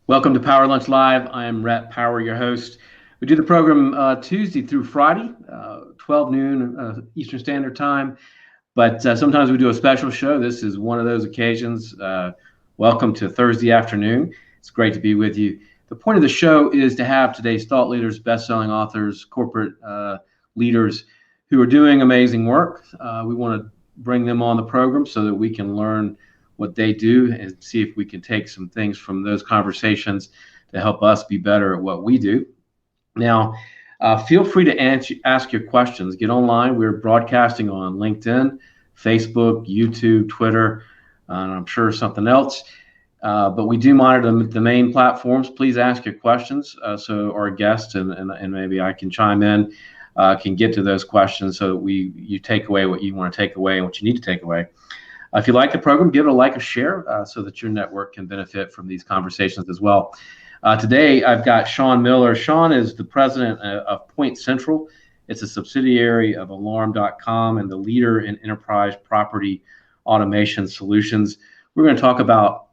Welcome to Power Lunch Live. I am Rhett Power, your host. We do the program Tuesday through Friday, 12 noon Eastern Standard Time. But sometimes we do a special show. This is one of those occasions. Welcome to Thursday afternoon. It's great to be with you. The point of the show is to have today's thought leaders, best-selling authors, corporate leaders who are doing amazing work. We want to bring them on the program so that we can learn what they do and see if we can take some things from those conversations to help us be better at what we do. Now, feel free to ask your questions. Get online. We're broadcasting on LinkedIn, Facebook, YouTube, Twitter, and I'm sure something else. But we do monitor the main platforms. Please ask your questions so our guests and maybe I can chime in, can get to those questions so that you take away what you want to take away and what you need to take away. If you like the program, give it a like or share so that your network can benefit from these conversations as well. Today, I've got Sean Miller. Sean is the president of PointCentral. It's a subsidiary of Alarm.com and the leader in enterprise property automation solutions. We're going to talk about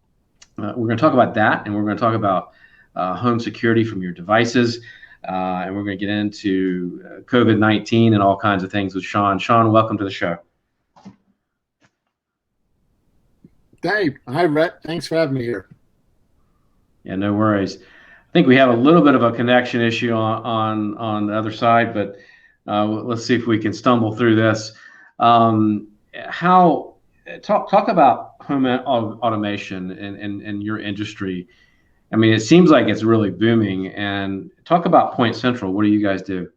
that, and we're going to talk about home security from your devices, and we're going to get into COVID-19 and all kinds of things with Sean. Sean, welcome to the show. Hey, hi, Rhett. Thanks for having me here. Yeah, no worries. I think we have a little bit of a connection issue on the other side, but let's see if we can stumble through this. Talk about home automation in your industry. I mean, it seems like it's really booming. And talk about PointCentral. What do you guys do?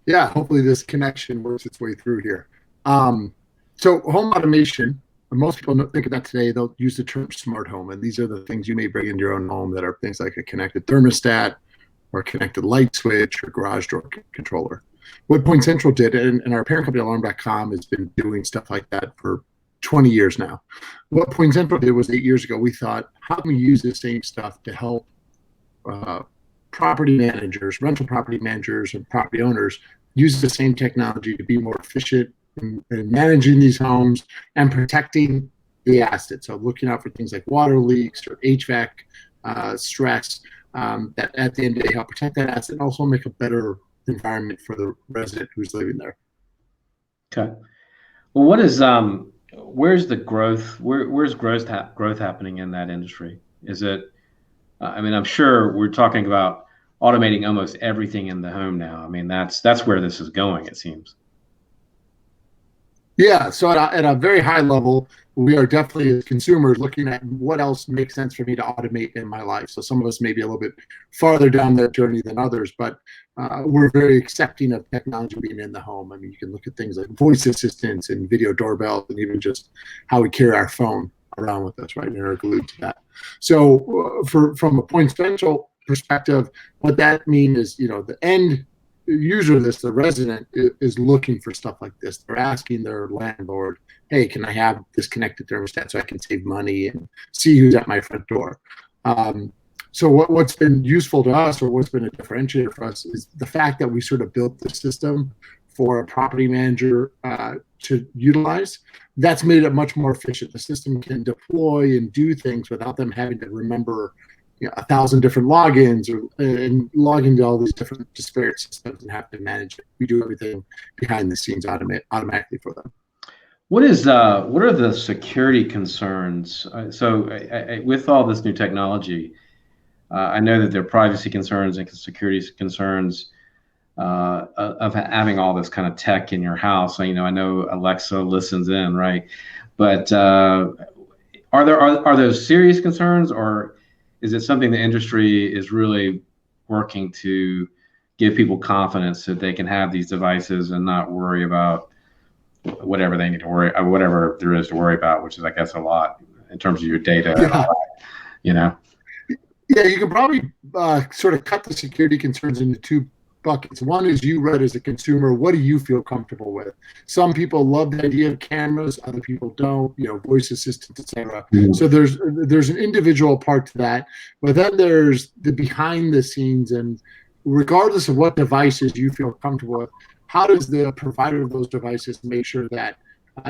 Yeah, hopefully this connection works its way through here. So home automation, when most people think of that today, they'll use the term smart home. And these are the things you may bring into your own home that are things like a connected thermostat or connected light switch or garage door controller. What PointCentral did, and our parent company Alarm.com has been doing stuff like that for 20 years now. What PointCentral did was 8 years ago, we thought, how can we use this same stuff to help property managers, rental property managers, and property owners use the same technology to be more efficient in managing these homes and protecting the assets. So looking out for things like water leaks or HVAC stress that at the end of the day help protect that asset and also make a better environment for the resident who's living there. Okay. Well, where's the growth? Where's growth happening in that industry? Is it? I mean, I'm sure we're talking about automating almost everything in the home now. I mean, that's where this is going, it seems. Yeah, so at a very high level, we are definitely as consumers looking at what else makes sense for me to automate in my life. So some of us may be a little bit farther down that journey than others, but we're very accepting of technology being in the home. I mean, you can look at things like voice assistants and video doorbells and even just how we carry our phone around with us, right? And are glued to that. So from a PointCentral perspective, what that means is, the end user of this, the resident, is looking for stuff like this. They're asking their landlord, hey, can I have this connected thermostat so I can save money and see who's at my front door? So what's been useful to us, or what's been a differentiator for us, is the fact that we sort of built the system for a property manager to utilize. That's made it much more efficient. The system can deploy and do things without them having to remember 1,000 different logins and log into all these different disparate systems and have to manage it. We do everything behind the scenes automatically for them. What are the security concerns? With all this new technology, I know that there are privacy concerns and security concerns of having all this kind of tech in your house. So, I know Alexa listens in, right? But are those serious concerns, or is it something the industry is really working to give people confidence that they can have these devices and not worry about whatever they need to worry, whatever there is to worry about, which is, I guess, a lot in terms of your data. Yeah. Yeah, you can probably sort of cut the security concerns into two buckets. One is you, Rhett, as a consumer, what do you feel comfortable with? Some people love the idea of cameras, other people don't, voice assistants, etc. Mm-hmm. So there's an individual part to that, but then there's the behind the scenes, and regardless of what devices you feel comfortable with, how does the provider of those devices make sure that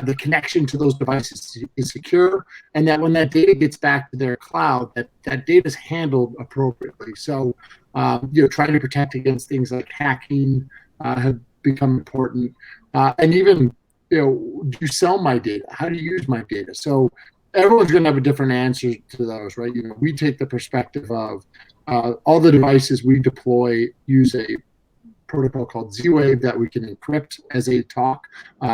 the connection to those devices is secure, and that when that data gets back to their cloud, that data is handled appropriately. So, trying to protect against things like hacking have become important, and even do you sell my data? How do you use my data? So everyone's going to have a different answer to those, right? We take the perspective of all the devices we deploy use a protocol called Z-Wave that we can encrypt as they talk.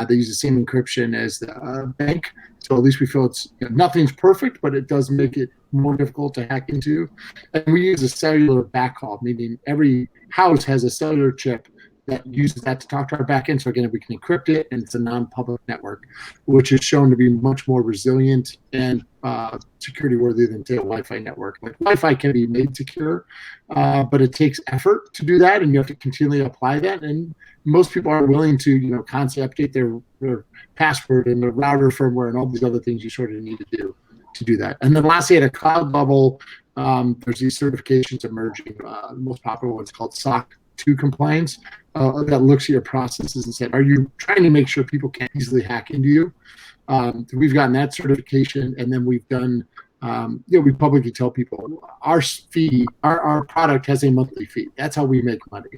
They use the same encryption as the bank, so at least we feel it's nothing's perfect, but it does make it more difficult to hack into. And we use a cellular backhaul, meaning every house has a cellular chip that uses that to talk to our backend. So again, we can encrypt it, and it's a non-public network, which is shown to be much more resilient and security worthy than, say, a Wi-Fi network. Like Wi-Fi can be made secure, but it takes effort to do that, and you have to continually apply that. And most people aren't willing to, constantly update their password and their router firmware and all these other things you sort of need to do that. And then lastly, at a cloud level, there's these certifications emerging. The most popular one's called SOC 2 compliance, that looks at your processes and said, are you trying to make sure people can't easily hack into you? We've gotten that certification, and then we've done, we publicly tell people our fee, our product has a monthly fee. That's how we make money.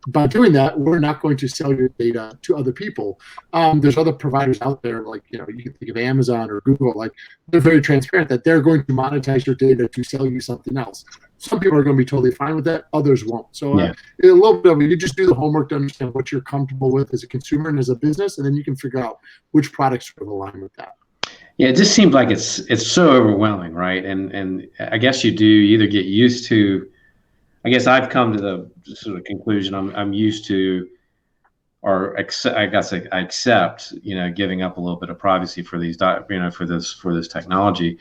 By doing that, we're not going to sell your data to other people. There's other providers out there, like, you can think of Amazon or Google, like they're very transparent that they're going to monetize your data to sell you something else. Some people are going to be totally fine with that. Others won't. So a little bit of it, you just do the homework to understand what you're comfortable with as a consumer and as a business, and then you can figure out which products sort of align with that. Yeah, it just seems like it's so overwhelming, right? And I guess you either get used to. I guess I've come to the sort of conclusion I'm used to, or I guess I accept, giving up a little bit of privacy for these, for this technology.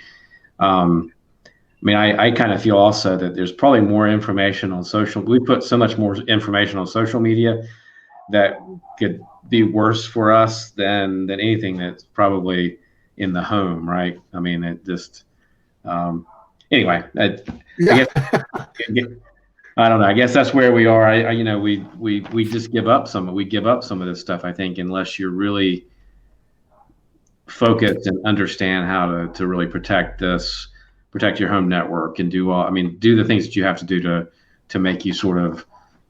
I kind of feel also that there's probably more information on social. We put so much more information on social media that could be worse for us than anything that's probably in the home, right? It just anyway. I don't know. I guess that's where we are. We just give up some. We give up some of this stuff, I think, unless you're really focused and understand how to really protect your home network and do the things that you have to do to make you sort of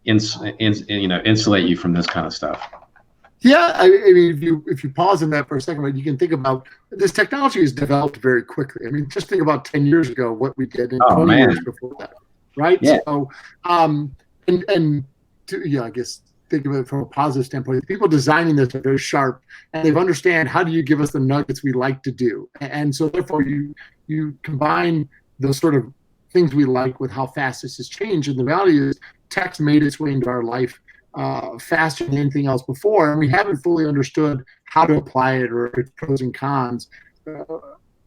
insulate you from this kind of stuff. Yeah, if you pause on that for a second, you can think about this technology is developed very quickly. Just think about 10 years ago what we did and 20 years before that, right? Yeah. So, I guess think of it from a positive standpoint. The people designing this are very sharp, and they understand how do you give us the nuggets we like to do, and so therefore you combine those sort of things we like with how fast this has changed. And the reality is, tech's made its way into our life faster than anything else before, and we haven't fully understood how to apply it or its pros and cons.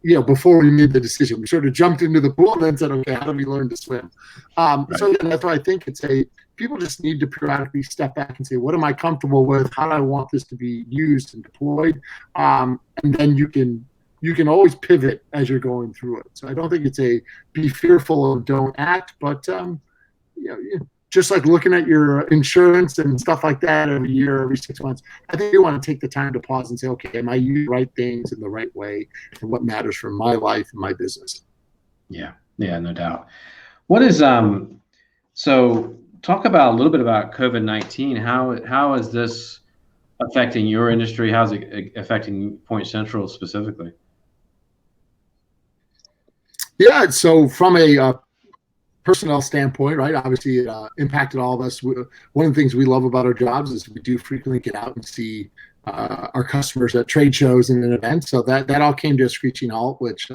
Before we made the decision, we sort of jumped into the pool and then said, "Okay, how do we learn to swim?" Right. So that's why I think people just need to periodically step back and say, "What am I comfortable with? How do I want this to be used and deployed?" And then you can always pivot as you're going through it. So I don't think it's be fearful of don't act, but just like looking at your insurance and stuff like that every year, every 6 months, I think you want to take the time to pause and say, okay, am I using the right things in the right way and what matters for my life and my business? Yeah, no doubt. What is, so talk about a little bit about COVID-19. How is this affecting your industry? How's it affecting PointCentral specifically? Yeah, so from a personnel standpoint, right? Obviously, it impacted all of us. One of the things we love about our jobs is we do frequently get out and see our customers at trade shows and in events. So that all came to a screeching halt, which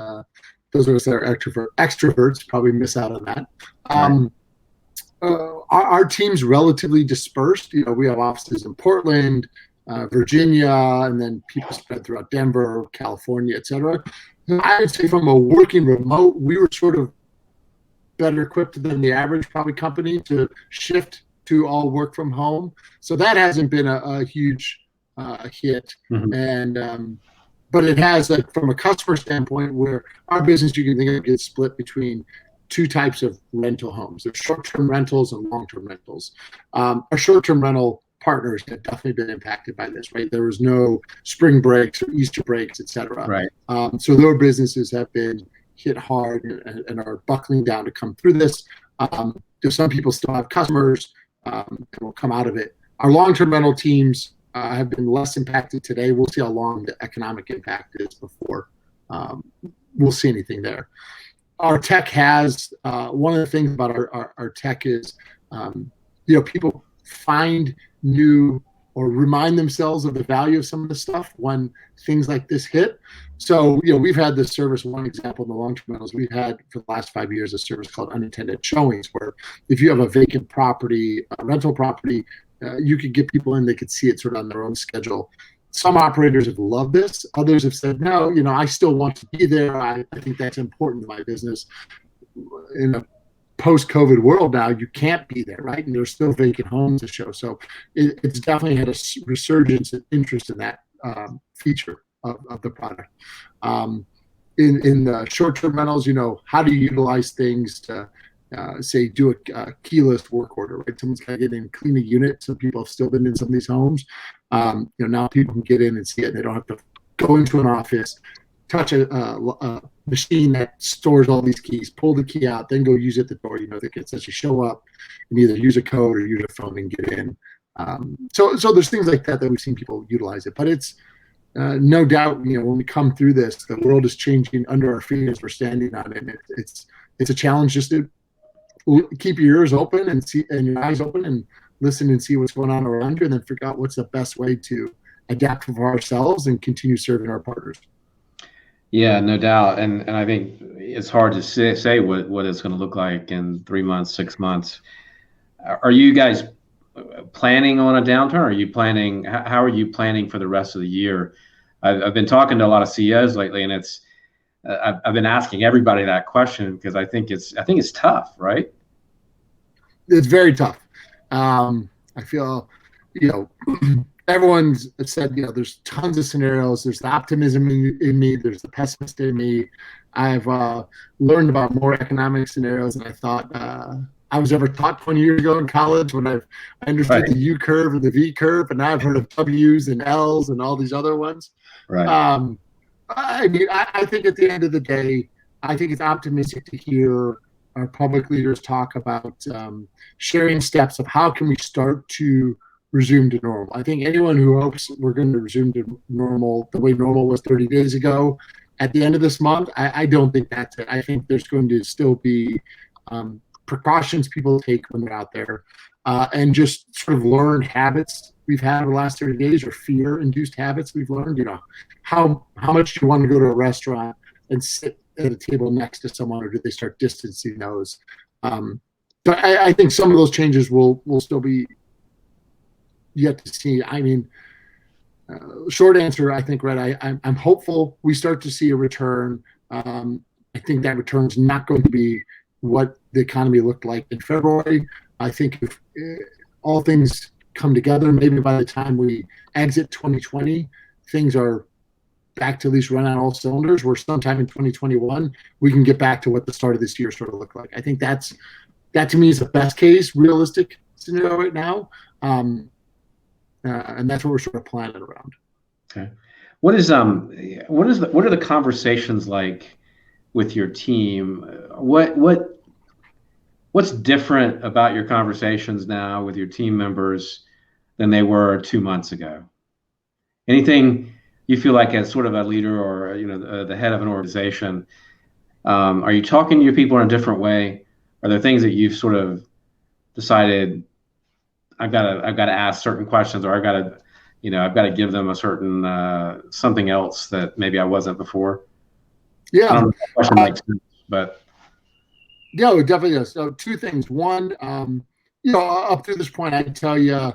those of us that are extroverts probably miss out on that. Our team's relatively dispersed. We have offices in Portland, Virginia, and then people spread throughout Denver, California, et cetera. I would say from a working remote, we were sort of better equipped than the average probably company to shift to all work from home. So that hasn't been a huge hit. Mm-hmm. And but it has, like, from a customer standpoint, where our business, you can think of it, gets split between two types of rental homes. There's short-term rentals and long-term rentals. Our short-term rental partners have definitely been impacted by this, right? There was no spring breaks or Easter breaks, et cetera. Right. So their businesses have been hit hard and are buckling down to come through this. Some people still have customers and will come out of it. Our long-term rental teams have been less impacted today. We'll see how long the economic impact is before we'll see anything there. Our tech has, one of the things about our tech is, people find new or remind themselves of the value of some of the stuff when things like this hit. So, we've had this service, one example in the long-term rentals, we've had for the last 5 years a service called unattended showings, where if you have a vacant property, a rental property, you could get people in, they could see it sort of on their own schedule. Some operators have loved this. Others have said, no, I still want to be there. I think that's important to my business. In a post-COVID world now, you can't be there, right? And there's still vacant homes to show. So it's definitely had a resurgence of interest in that feature of the product. In the short-term rentals, how do you utilize things to say do a keyless work order, right? Someone's got to get in and clean a unit. Some people have still been in some of these homes. Now people can get in and see it. They don't have to go into an office, touch a machine that stores all these keys, pull the key out, then go use it at the door. They can essentially show up and either use a code or use a phone and get in. So there's things like that we've seen people utilize it. But it's no doubt, when we come through this, the world is changing under our feet as we're standing on it. And it's a challenge just to keep your ears open and your eyes open and listen and see what's going on around you, and then figure out what's the best way to adapt for ourselves and continue serving our partners. Yeah, no doubt. And I think it's hard to say what it's going to look like in 3 months, 6 months. Are you guys planning on a downturn? How are you planning for the rest of the year? I've been talking to a lot of CEOs lately, and I've been asking everybody that question because I think it's tough, right? It's very tough. I feel, everyone's said, there's tons of scenarios. There's the optimism in me. There's the pessimist in me. I've learned about more economic scenarios than I thought I was ever taught 20 years ago in college when I understood Right. the U curve and the V curve, and now I've heard of W's and L's and all these other ones. Right. I think at the end of the day, I think it's optimistic to hear our public leaders talk about sharing steps of how can we start to resume to normal. I think anyone who hopes we're going to resume to normal the way normal was 30 days ago at the end of this month, I don't think that's it. I think there's going to still be precautions people take when they're out there and just sort of learn habits we've had over the last 30 days or fear-induced habits we've learned. How much do you want to go to a restaurant and sit at a table next to someone, or do they start distancing those? So I think some of those changes will still be yet to see. I mean, short answer, I think, Rhett, I'm hopeful we start to see a return. I think that return is not going to be what the economy looked like in February. I think if all things come together, maybe by the time we exit 2020, things are back to at least run on all cylinders, where sometime in 2021, we can get back to what the start of this year sort of looked like. I think that to me is the best case, realistic scenario right now. And that's what we're sort of planning around. Okay. What are the conversations like with your team? What's different about your conversations now with your team members than they were 2 months ago? Anything you feel like as sort of a leader or the head of an organization, are you talking to your people in a different way? Are there things that you've sort of decided I've got to ask certain questions, or I've got to give them a certain something else that maybe I wasn't before? Yeah. I don't know if that question makes sense, but yeah, it definitely does. So two things. One, up to this point, I can tell you,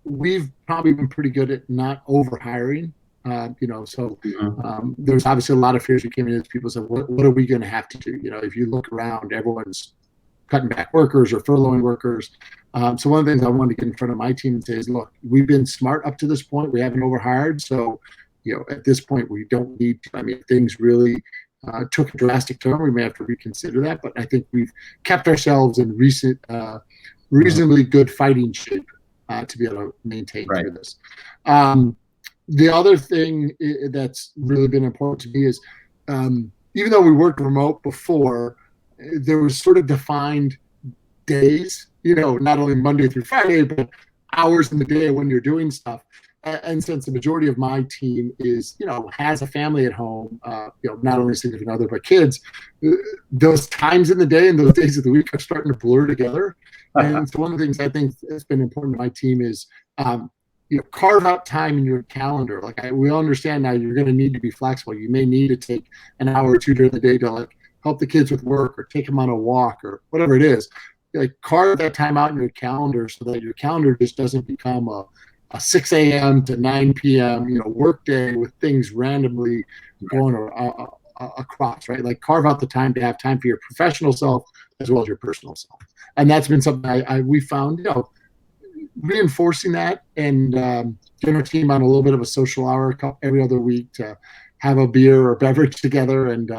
we've probably been pretty good at not over hiring. There's obviously a lot of fears we came in as people said, what are we going to have to do? If you look around, everyone's cutting back workers or furloughing workers. So one of the things I wanted to get in front of my team and say is, look, we've been smart up to this point. We haven't overhired. So, at this point, we don't need to. I mean, if things really took a drastic turn, we may have to reconsider that. But I think we've kept ourselves in reasonably good fighting shape to be able to maintain Right. through this. The other thing that's really been important to me is, even though we worked remote before, there was sort of defined days, not only Monday through Friday, but hours in the day when you're doing stuff. And since the majority of my team is, has a family at home, not only significant other, but kids, those times in the day and those days of the week are starting to blur together. And so one of the things I think has been important to my team is, carve out time in your calendar. Like we understand now you're going to need to be flexible. You may need to take an hour or two during the day to help the kids with work or take them on a walk or whatever it is. Carve that time out in your calendar so that your calendar just doesn't become a 6 a.m. to 9 p.m. Work day with things randomly going across, right? Like carve out the time to have time for your professional self as well as your personal self. And that's been something we found, reinforcing that and getting our team on a little bit of a social hour every other week to have a beer or beverage together and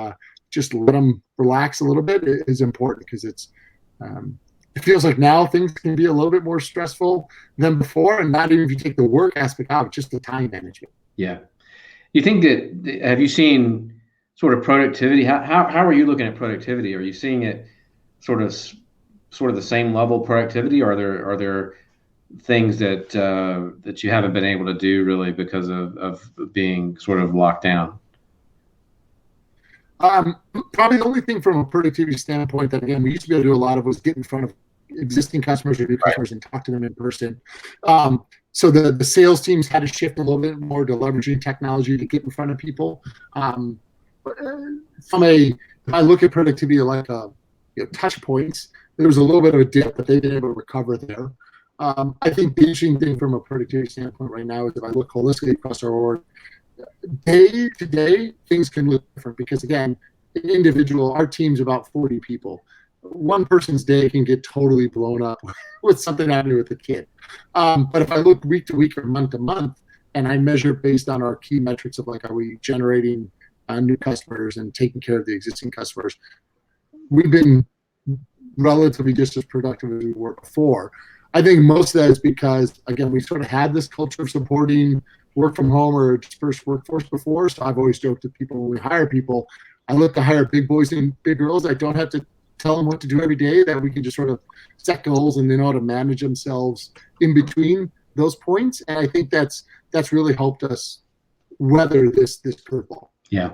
just let them relax a little bit is important because it feels like now things can be a little bit more stressful than before, and not even if you take the work aspect out, just the time management. Yeah. You think have you seen sort of productivity? How are you looking at productivity? Are you seeing it sort of the same level of productivity, or are there things that you haven't been able to do really because of being sort of locked down? Probably the only thing from a productivity standpoint that, again, we used to be able to do a lot of was get in front of existing customers or new customers and talk to them in person. So the sales teams had to shift a little bit more to leveraging technology to get in front of people. If I look at productivity like touch points, there was a little bit of a dip, but they've been able to recover there. I think the interesting thing from a productivity standpoint right now is if I look holistically across our org, day to day, things can look different because, again, our team's about 40 people. One person's day can get totally blown up with something happening with a kid. But if I look week to week or month to month, and I measure based on our key metrics of are we generating new customers and taking care of the existing customers, we've been relatively just as productive as we were before. I think most of that is because, again, we sort of had this culture of supporting work from home or dispersed workforce before. So I've always joked to people when we hire people, I look to hire big boys and big girls. I don't have to tell them what to do every day, that we can just sort of set goals and they know how to manage themselves in between those points. And I think that's really helped us weather this curveball. Yeah.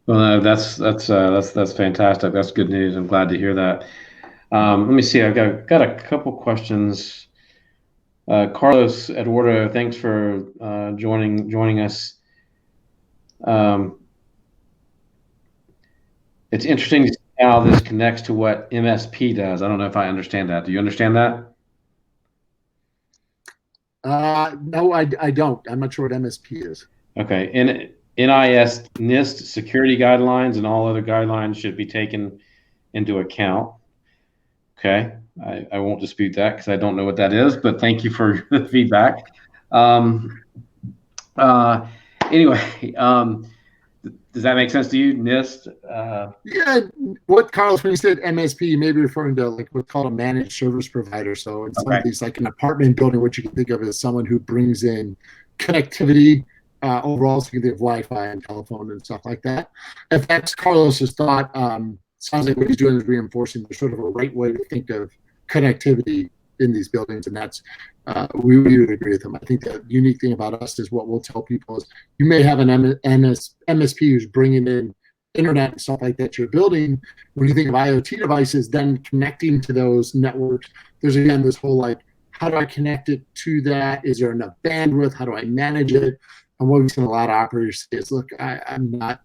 Well, that's fantastic. That's good news. I'm glad to hear that. Let me see. I've got a couple questions. Carlos Eduardo, thanks for joining us. It's interesting to see how this connects to what MSP does. I don't know if I understand that. Do you understand that? No, I don't. I'm not sure what MSP is. Okay. NIST security guidelines and all other guidelines should be taken into account. Okay. I won't dispute that because I don't know what that is, but thank you for the feedback. Anyway, does that make sense to you, NIST? Yeah. What Carlos, when you said MSP, you may be referring to what's called a managed service provider. So in some of these, like an apartment building, what you can think of as someone who brings in connectivity overall, so you can think of Wi-Fi and telephone and stuff like that. If that's Carlos's thought, sounds like what he's doing is reinforcing there's sort of a right way to think of connectivity in these buildings, and that's we would agree with him. I think the unique thing about us is what we'll tell people is you may have an MSP who's bringing in internet and stuff like that to your building. When you think of IoT devices, then connecting to those networks, there's again this whole how do I connect it to that? Is there enough bandwidth? How do I manage it? And what we've seen a lot of operators say is, look, I'm not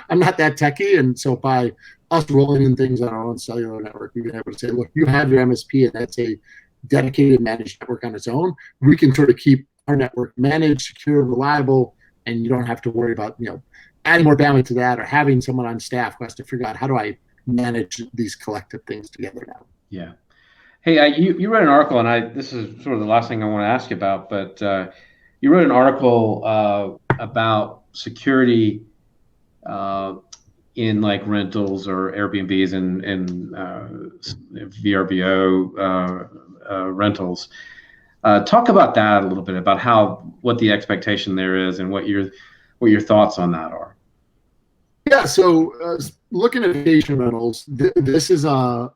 that techie, and so by us rolling in things on our own cellular network, we've been able to say, look, you have your MSP, and that's a dedicated managed network on its own. We can sort of keep our network managed, secure, reliable, and you don't have to worry about adding more bandwidth to that or having someone on staff who has to figure out how do I manage these collective things together now. Yeah. Hey, you wrote an article, and this is sort of the last thing I want to ask you about, but you wrote an article about security in rentals or Airbnbs and VRBO rentals. Talk about that a little bit, about what the expectation there is and what your thoughts on that are. Yeah, so looking at vacation rentals, this is an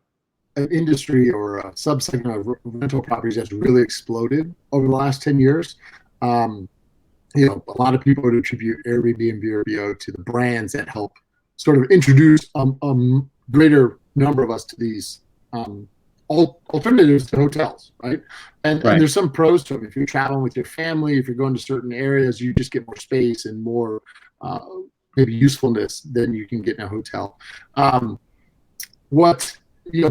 industry or a subsegment of rental properties that's really exploded over the last 10 years. A lot of people would attribute Airbnb and VRBO to the brands that help sort of introduce a greater number of us to these alternatives to hotels, right? And there's some pros to them. If you're traveling with your family, if you're going to certain areas, you just get more space and more maybe usefulness than you can get in a hotel.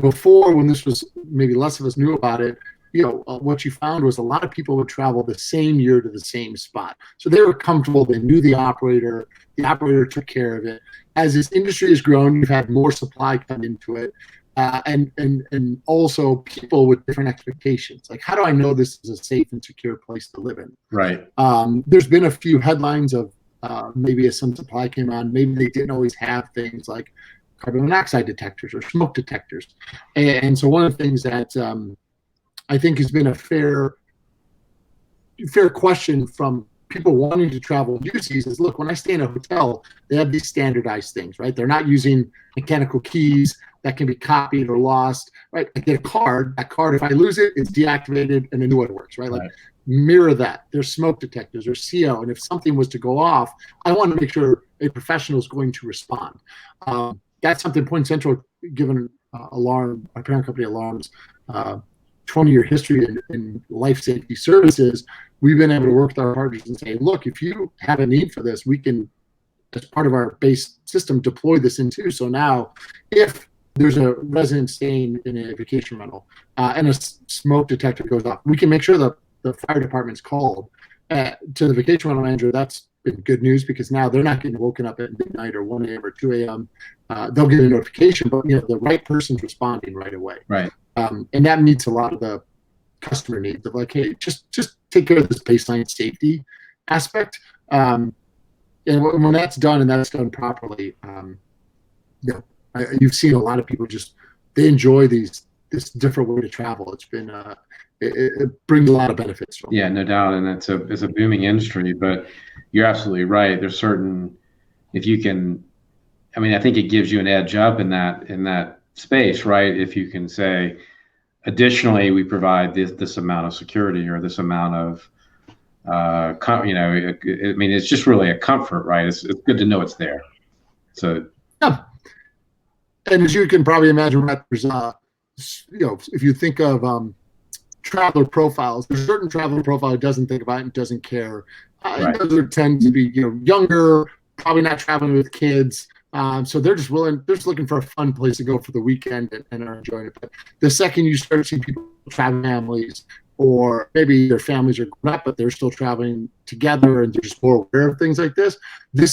Before, when this was maybe less of us knew about it, what you found was a lot of people would travel the same year to the same spot. So they were comfortable. They knew the operator took care of it. As this industry has grown, you've had more supply come into it. And also people with different expectations. Like, how do I know this is a safe and secure place to live in? Right. There's been a few headlines of maybe as some supply came on, maybe they didn't always have things like carbon monoxide detectors or smoke detectors. And so one of the things that I think has been a fair question from people wanting to travel and use these is, look, when I stay in a hotel, they have these standardized things, right? They're not using mechanical keys that can be copied or lost, right? I get a card. That card, if I lose it, it's deactivated and a new one works, right? Like, mirror that. There's smoke detectors, there's CO, and if something was to go off, I want to make sure a professional is going to respond. That's something PointCentral, given Alarm, our parent company Alarm's 20-year history in life safety services, we've been able to work with our partners and say, look, if you have a need for this, we can, as part of our base system, deploy this into. So now, if there's a resident staying in a vacation rental and a smoke detector goes off, we can make sure that the fire department's called to the vacation rental manager. That's been good news, because now they're not getting woken up at midnight or 1 a.m. or 2 a.m. They'll get a notification, but the right person's responding right away. Right. And that meets a lot of the customer needs of, like, hey, just take care of this baseline safety aspect. And when that's done and that's done properly, you've seen a lot of people they enjoy this different way to travel. It's been it brings a lot of benefits to them. Yeah, no doubt, and it's a booming industry. But you're absolutely right. There's certain, if you can, I mean, I think it gives you an edge up in that space, right? If you can say, additionally, we provide this amount of security or this amount of, I mean, it's just really a comfort, right? It's good to know it's there. So yeah. And as you can probably imagine, there's if you think of traveler profiles, there's a certain traveler profile who doesn't think about it and doesn't care. Right. Those tend to be younger, probably not traveling with kids. So they're just looking for a fun place to go for the weekend and are enjoying it. But the second you start seeing people travel families, or maybe their families are grown up, but they're still traveling together and they're just more aware of things like this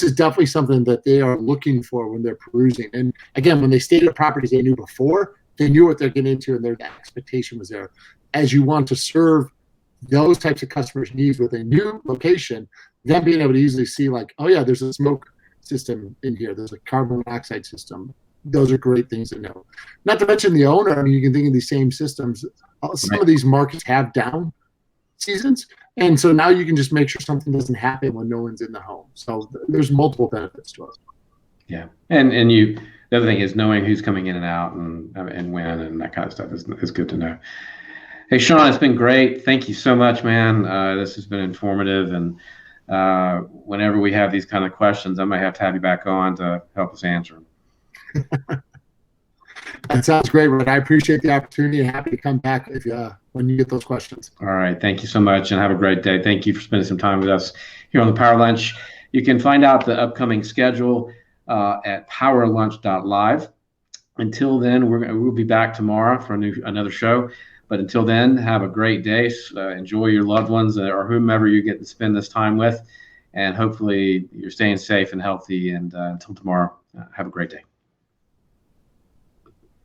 is definitely something that they are looking for when they're perusing. And again, when they stayed at properties they knew before, they knew what they're getting into and their expectation was there. As you want to serve those types of customers' needs with a new location, then being able to easily see, like, oh yeah, there's a smoke system in here, there's a carbon monoxide system. Those are great things to know. Not to mention the owner. I mean, you can think of these same systems. Some of these markets have down seasons, and so now you can just make sure something doesn't happen when no one's in the home. So there's multiple benefits to it. Yeah, and the other thing is knowing who's coming in and out and when and that kind of stuff is good to know. Hey, Sean, it's been great. Thank you so much, man. This has been informative, and whenever we have these kind of questions, I might have to have you back on to help us answer them. That sounds great, Rhett. I appreciate the opportunity and happy to come back when you get those questions. All right. Thank you so much and have a great day. Thank you for spending some time with us here on the Power Lunch. You can find out the upcoming schedule at powerlunch.live. Until then, we'll be back tomorrow for another show. But until then, have a great day. Enjoy your loved ones or whomever you get to spend this time with. And hopefully you're staying safe and healthy. And until tomorrow, have a great day.